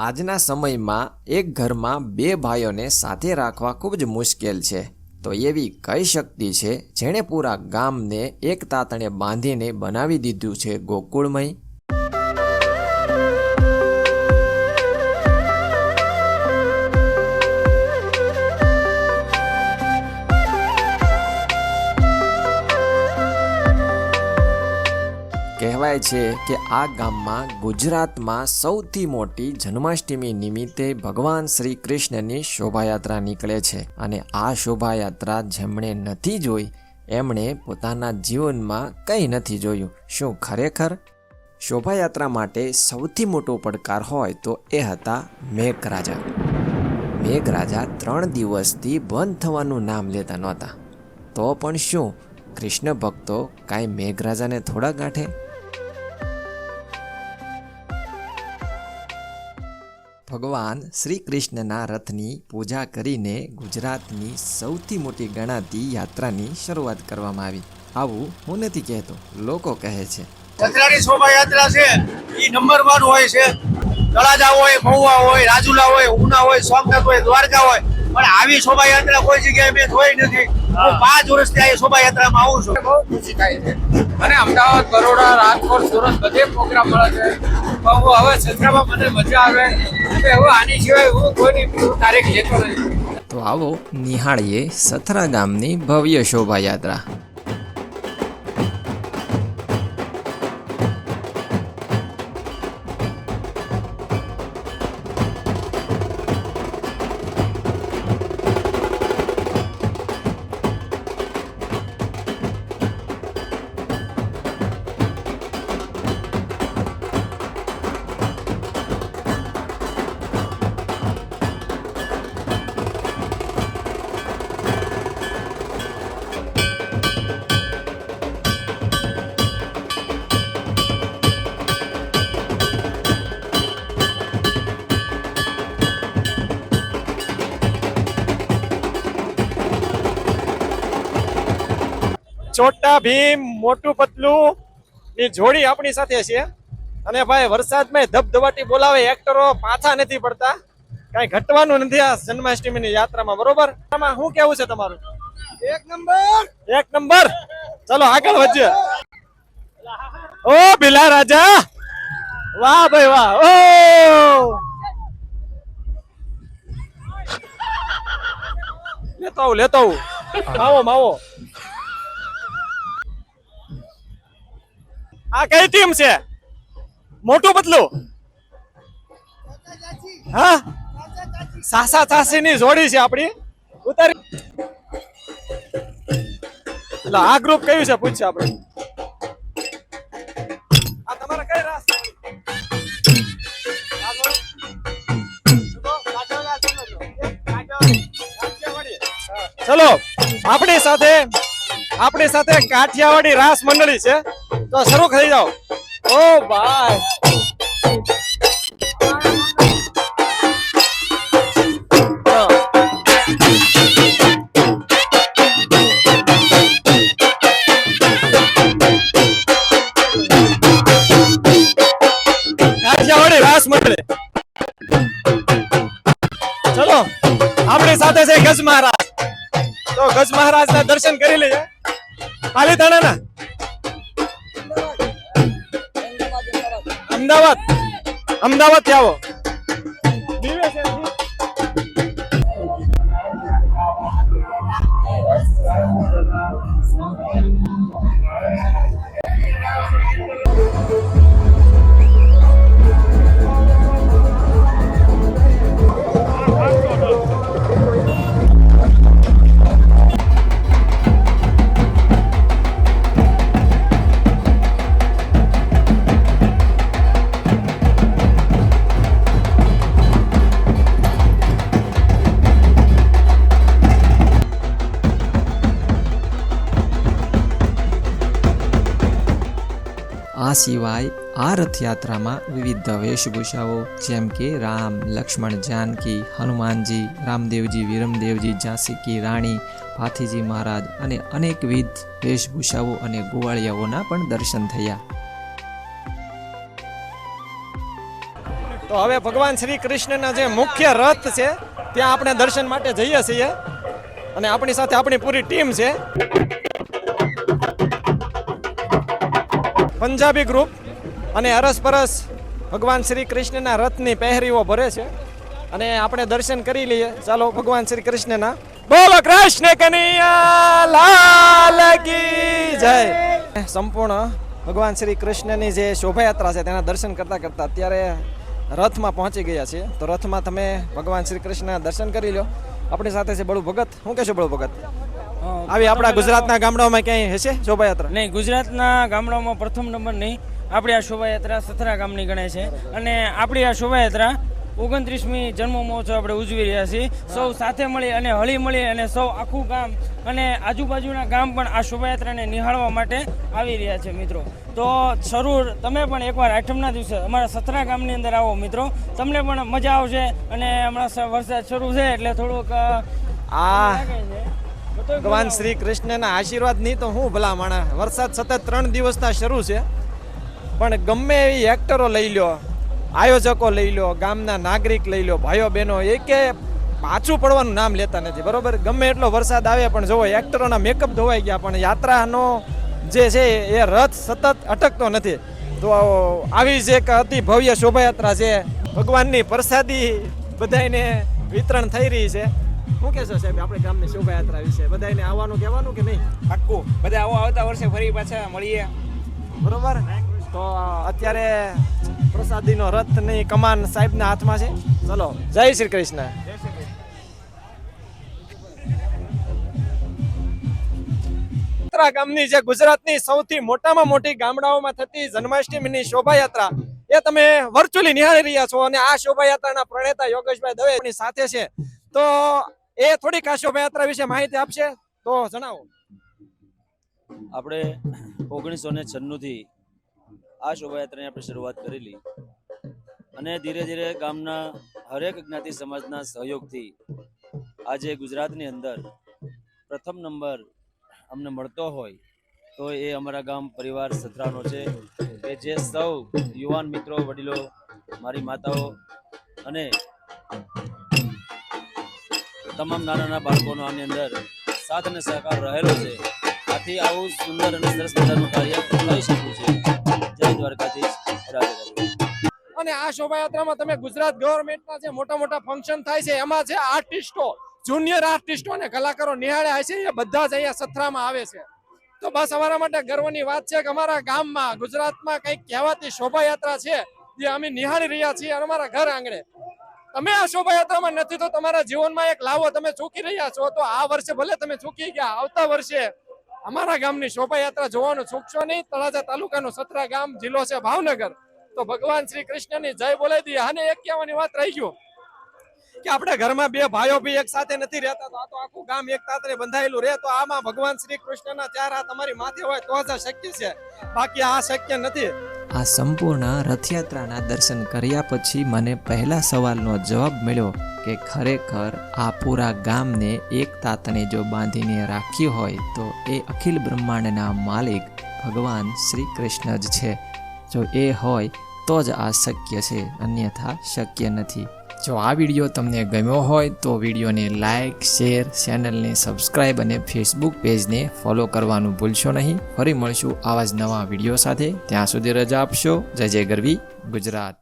આજના સમયમાં એક ઘરમાં બે ભાઈઓને સાથે રાખવા ખૂબ જ મુશ્કેલ છે. તો એવી કઈ શક્તિ છે જેણે પૂરા ગામને એક તાતણે બાંધીને બનાવી દીધું છે ગોકુળમય? કહેવાય છે કે આ ગામમાં ગુજરાતમાં સૌથી મોટી જન્માષ્ટમી નિમિત્તે ભગવાન શ્રી કૃષ્ણની શોભાયાત્રા નીકળે છે અને આ શોભાયાત્રા જેમણે નથી જોઈ એમણે પોતાના જીવનમાં કંઈ નથી જોયું. શું ખરેખર? શોભાયાત્રા માટે સૌથી મોટો પડકાર હોય તો એ હતા મેઘરાજા. મેઘરાજા 3 દિવસથી બંધ થવાનું નામ લેતા નહોતા. તો પણ શું કૃષ્ણ ભક્તો કાંઈ મેઘરાજાને થોડા ગાંઠે? ભગવાન શ્રી કૃષ્ણના રથની પૂજા કરીને ગુજરાતની સૌથી મોટી ગણાતી યાત્રાની શરૂઆત કરવામાં આવી. આવું હું નથી કહેતો, લોકો કહે છે. સત્રાની શોભાયાત્રા છે એ નંબર 1 હોય છે. તળાજા હોય, મહુવા હોય, રાજુલા હોય, ઉના હોય, સોમનાથ હોય, દ્વારકા હોય, પણ આવી શોભાયાત્રા કોઈ જગ્યાએ મેં જોઈ નથી. હું 5 વર્ષથી આ શોભાયાત્રામાં આવું છું. બહુ ખુશી થાય છે. અને અમદાવાદ, બરોડા, રાજકોટ, સુરત બધે પ્રોગ્રામ મળે છે. પણ હું હવે સત્રમાં મને મજા આવે એટલે હું આની સિવાય હું કોઈની તારીખ લેતો નથી. તો આવો નિહાળીએ સથરા ગામની ભવ્ય શોભાયાત્રા. છોટા ભીમ, મોટું પતલું ની જોડી આપણી સાથે છે. અને ભાઈ વરસાદમાં ધબધબાટી બોલાવે એક્ટરો પાછા નથી પડતા. કઈ ઘટવાનું નથી આ જન્માષ્ટમીની યાત્રામાં, બરોબર? આમાં શું કેવું છે તમારું? એક નંબર. ચલો આગળ વધીએ. ઓ ભીલા રાજા, વાહ ભાઈ વાહ. ઓ લેતો આવું માવો માવો. આ કઈ ટીમ છે? મોટું પતલું? હા, સાસા ચાસી ની જોડી છે આપણી. ઉતારી. એટલે આ ગ્રુપ કયું છે પૂછશે આપણે. આ તમારા કઈ રાસ? ચલો આપણી સાથે કાઠિયાવાડી રાસ મંડળી છે, તો શરૂ થઈ જાઓ. ઓ ભાઈ, કાઠિયાવાડી રાસ મંડળી. ચલો આપણી સાથે છે ગજ મહારાજ. તો ગજ મહારાજ ના દર્શન કરી લઈએ. પાલીતાણા અમદાવાદ થી આવો. આ સિવાય આ રથયાત્રામાં વિવિધ વેશભૂષાઓ જેમ કે રામ, લક્ષ્મણ, જાનકી, હનુમાનજી, રામદેવજી, વીરમદેવજી, ઝાંસી કી રાણી, ભાથીજી મહારાજ અને અનેકવિધ વેશભૂષાઓ અને ગોવાળિયાઓના પણ દર્શન થયા. તો હવે ભગવાન શ્રી કૃષ્ણના જે મુખ્ય રથ છે ત્યાં આપણે દર્શન માટે જઈએ છીએ અને આપણી સાથે આપણી પૂરી ટીમ છે. પંજાબી ગ્રુપ અને અરસપરસ ભગવાન શ્રી કૃષ્ણના રથની પહેરીઓ ભરે છે અને આપણે દર્શન કરી લઈએ. ચાલો ભગવાન શ્રી કૃષ્ણના. બોલો કૃષ્ણ કનૈયા લાલ કી જય. સંપૂર્ણ ભગવાન શ્રી કૃષ્ણની જે શોભાયાત્રા છે તેના દર્શન કરતા કરતા અત્યારે રથમાં પહોંચી ગયા છીએ. તો રથમાં તમે ભગવાન શ્રી કૃષ્ણના દર્શન કરી લો. આપણી સાથે છે બળુ ભગત. શું કહેશો બળુ ભગત? આવી આપણા ગુજરાતના ગામડાઓમાં ક્યાંય હશે શોભાયાત્રા? નહીં, ગુજરાતના ગામડાઓમાં પ્રથમ નંબર નહીં. આપણી આ શોભાયાત્રા સથરા ગામની ગણાય છે અને આપણી આ શોભાયાત્રા 29મી જન્મ મહોત્સવ આપણે ઉજવી રહ્યા છીએ. સૌ સાથે મળી અને હળી મળી અને સૌ આખું ગામ અને આજુબાજુના ગામ પણ આ શોભાયાત્રાને નિહાળવા માટે આવી રહ્યા છે મિત્રો. તો જરૂર તમે પણ એકવાર આઠમના દિવસે અમારા સથરા ગામની અંદર આવો મિત્રો, તમને પણ મજા આવશે. અને હમણાં વરસાદ શરૂ છે એટલે થોડુંક આ ભગવાન શ્રી કૃષ્ણના આશીર્વાદ નહીં તો હું ભલા માણા. વરસાદ સતત 3 દિવસના શરૂ છે, પણ ગમે એવી એક્ટરો લઈ લો, આયોજકો લઈ લો, ગામના નાગરિક લઈ લો, ભાઈઓ બહેનો, એકે પાછું પડવાનું નામ લેતા નથી. બરોબર, ગમે એટલો વરસાદ આવે પણ જોવો એક્ટરોના મેકઅપ ધોવાઈ ગયા, પણ યાત્રાનો જે છે એ રથ સતત અટકતો નથી. તો આવી જ એક અતિ ભવ્ય શોભાયાત્રા છે. ભગવાનની પ્રસાદી બધાને વિતરણ થઈ રહી છે. શું કહેશો સાહેબ આપણે ગામની શોભાયાત્રા વિશે? બધાને આવવાનું કહેવાનું કે નહીં? પાક્કું બધા આવો, આવતા વર્ષે ફરી પાછા મળીએ. બરોબર. તો અત્યારે પ્રસાદીનો રથની કમાન સાહેબના હાથમાં છે. ચલો, જય શ્રી કૃષ્ણ. સથરા ગામની જે ગુજરાતની સૌથી મોટામાં મોટી ગામડાઓમાં થતી જન્માષ્ટમીની શોભાયાત્રા એ તમે વર્ચ્યુઅલી નિહાળી રહ્યા છો અને આ શોભાયાત્રાના પ્રણેતા યોગેશભાઈ દવેની સાથે છે. તો એ થોડીક આ શોભાયાત્રા વિશે માહિતી આપશે, તો જણાવો. આપણે 1996 થી આ શોભાયાત્રાની આપણે શરૂઆત કરેલી અને ધીરે ધીરે ગામના હરેક જ્ઞાતિ સમાજના સહયોગથી આજે ગુજરાતની અંદર પ્રથમ નંબર અમને મળતો હોય તો એ અમારા ગામ પરિવાર સથરાનો છે કે જે સૌ યુવાન મિત્રો, વડીલો, મારી માતાઓ અને તમામ નાના નાના બાળકોનો આની અંદર સાથ અને સહકાર રહેલો છે. આથી આવું સુંદર અને સરસ મજાનું કાર્ય કરી શકું છે. જય દ્વારકાધીશ, રાધે. અને આ શોભાયાત્રામાં તમે ગુજરાત ગવર્મેન્ટના જે મોટા મોટા ફંક્શન થાય છે એમાં જે આર્ટિસ્ટો, જુનિયર આર્ટિસ્ટો અને કલાકારો નિહાળ્યા છે એ બધા જ અહીંયા સથરામાં આવે છે. તો બસ અમારા માટે ગર્વની વાત છે કે અમારા ગામમાં, ગુજરાતમાં કંઈક કહેવાતી શોભાયાત્રા છે જે અમે નિહાળી રહ્યા છીએ અમારા ઘર આંગણે. તમે આ શોભાયાત્રામાં નથી તો તમારા જીવનમાં એક લાવો તમે ચૂકી રહ્યા છો. તો આ વર્ષે ભલે તમે ચૂકી ગયા, આવતા વર્ષે અમારા ગામની શોભાયાત્રા જોવાનું ચૂકશો નહીં. તળાજા તાલુકાનું સથરા ગામ, જિલ્લો છે ભાવનગર. તો ભગવાન શ્રી કૃષ્ણની જય બોલાવી દઈએ. અને એક કહેવાની વાત રહી ગયું કે આપણે ઘરમાં બે ભાઈઓ બી એક સાથે નથી રહેતા, તો આ તો આખું ગામ એક તાતરે બંધાયેલું રહે. તો આમાં ભગવાન શ્રી કૃષ્ણના 4 હાથ તમારી માથે હોય તો જ આ શક્ય છે, બાકી આ શક્ય નથી. આ સંપૂર્ણ રથયાત્રાના દર્શન કર્યા પછી મને પહેલા સવાલનો જવાબ મળ્યો કે ખરેખર આ પૂરા ગામને એક તાતણે જો બાંધીને રાખ્યું હોય તો એ અખિલ બ્રહ્માંડના માલિક ભગવાન શ્રી કૃષ્ણ જ છે. જો એ હોય તો જ આ શક્ય છે, અન્યથા શક્ય નથી. જો આ વિડીયો તમને ગમ્યો હોય તો વિડીયોને લાઇક, શેર, ચેનલને સબસ્ક્રાઈબ અને ફેસબુક પેજને ફોલો કરવાનું ભૂલશો નહીં. ફરી મળશું આવા જ નવા વિડીયો સાથે. ત્યાં સુધી રજા આપશો. જય જય ગરવી ગુજરાત.